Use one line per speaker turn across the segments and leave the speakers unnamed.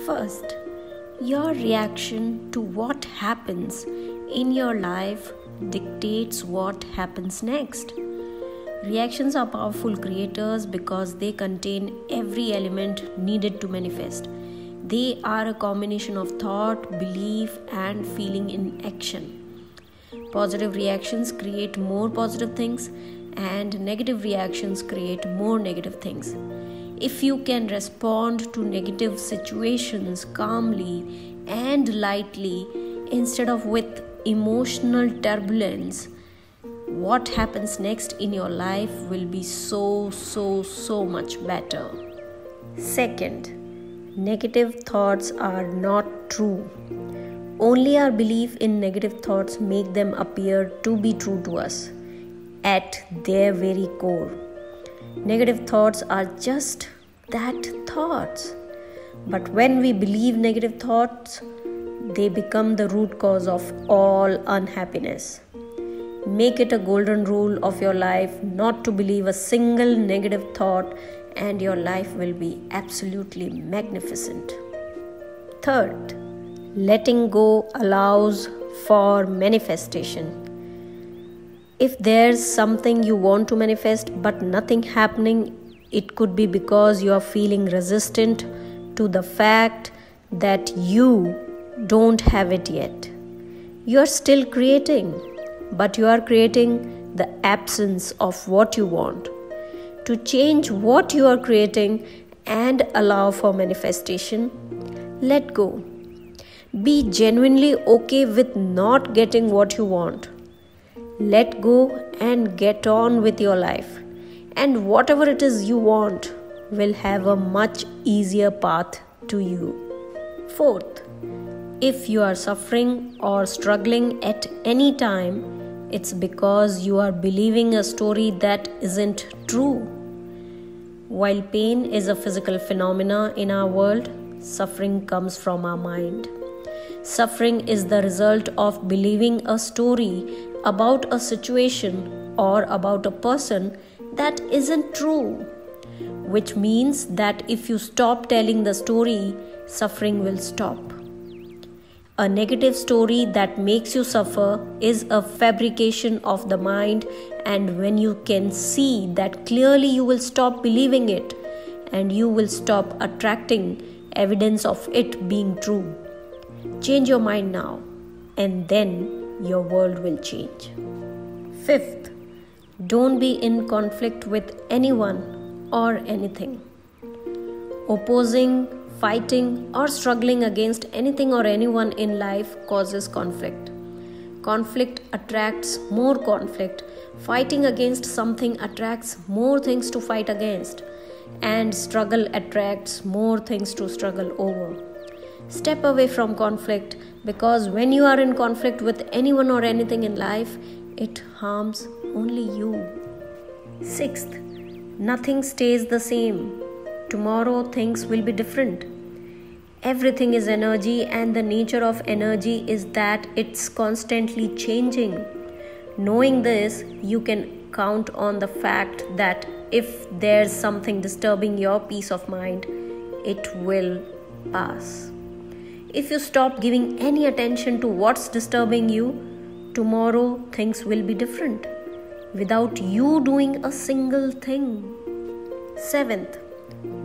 First, your reaction to what happens in your life dictates what happens next. Reactions are powerful creators because they contain every element needed to manifest. They are a combination of thought, belief, and feeling in action. Positive reactions create more positive things, and negative reactions create more negative things. If you can respond to negative situations calmly and lightly instead of with emotional turbulence, what happens next in your life will be so much better. Second, negative thoughts are not true. Only our belief in negative thoughts make them appear to be true to us at their very core. Negative thoughts are just that, thoughts. But when we believe negative thoughts, they become the root cause of all unhappiness. Make it a golden rule of your life not to believe a single negative thought, and your life will be absolutely magnificent. Third, letting go allows for manifestation. If there's something you want to manifest but nothing happening, it could be because you are feeling resistant to the fact that you don't have it yet. You are still creating, but you are creating the absence of what you want. To change what you are creating and allow for manifestation, let go. Be genuinely okay with not getting what you want. Let go and get on with your life. And whatever it is you want will have a much easier path to you. Fourth, if you are suffering or struggling at any time, it's because you are believing a story that isn't true. While pain is a physical phenomena in our world, suffering comes from our mind. Suffering is the result of believing a story about a situation or about a person that isn't true, which means that if you stop telling the story, suffering will stop. A negative story that makes you suffer is a fabrication of the mind, and when you can see that clearly, you will stop believing it and you will stop attracting evidence of it being true. Change your mind now, and then your world will change. Fifth, don't be in conflict with anyone or anything. Opposing, fighting, or struggling against anything or anyone in life causes conflict. Conflict attracts more conflict. Fighting against something attracts more things to fight against. And struggle attracts more things to struggle over. Step away from conflict, because when you are in conflict with anyone or anything in life, it harms only you. Sixth, nothing stays the same. Tomorrow things will be different. Everything is energy, and the nature of energy is that it's constantly changing. Knowing this, you can count on the fact that if there's something disturbing your peace of mind, it will pass. If you stop giving any attention to what's disturbing you, tomorrow things will be different without you doing a single thing. Seventh,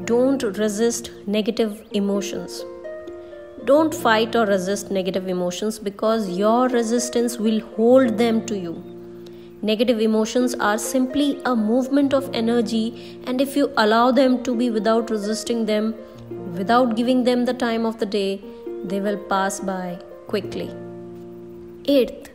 don't resist negative emotions. Don't fight or resist negative emotions, because your resistance will hold them to you. Negative emotions are simply a movement of energy, and if you allow them to be without resisting them, without giving them the time of the day, they will pass by quickly. Eighth,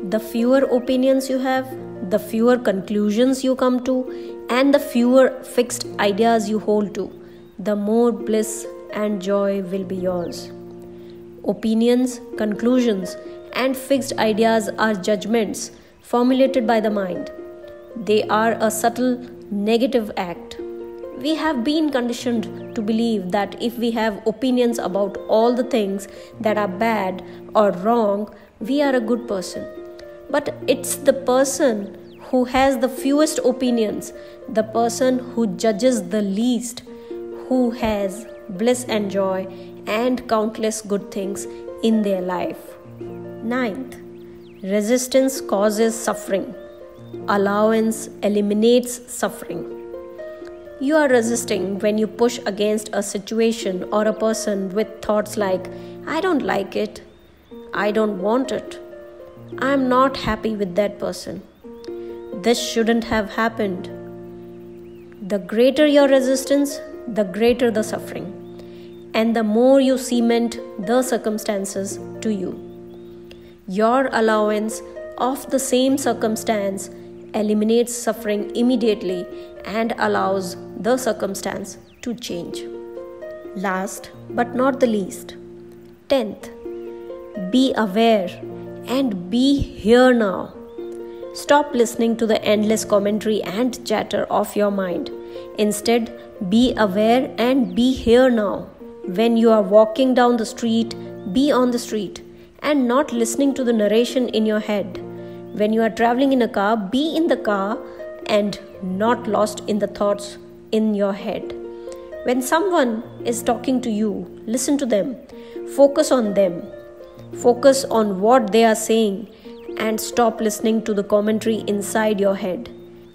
the fewer opinions you have, the fewer conclusions you come to, and the fewer fixed ideas you hold to, the more bliss and joy will be yours. Opinions, conclusions, and fixed ideas are judgments formulated by the mind. They are a subtle negative act. We have been conditioned to believe that if we have opinions about all the things that are bad or wrong, we are a good person. But it's the person who has the fewest opinions, the person who judges the least, who has bliss and joy, and countless good things in their life. Ninth, resistance causes suffering. Allowance eliminates suffering. You are resisting when you push against a situation or a person with thoughts like, I don't like it, I don't want it, I am not happy with that person, this shouldn't have happened. The greater your resistance, the greater the suffering, and the more you cement the circumstances to you. Your allowance of the same circumstance eliminates suffering immediately and allows the circumstance to change. Last but not the least, 10th, be aware and be here now. Stop listening to the endless commentary and chatter of your mind. Instead, be aware and be here now. When you are walking down the street, be on the street and not listening to the narration in your head. When you are traveling in a car, be in the car and not lost in the thoughts in your head. When someone is talking to you, listen to them. Focus on them. Focus on what they are saying and stop listening to the commentary inside your head.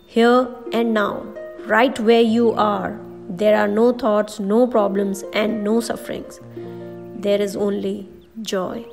Here and now, right where you are, there are no thoughts, no problems, and no sufferings. There is only joy.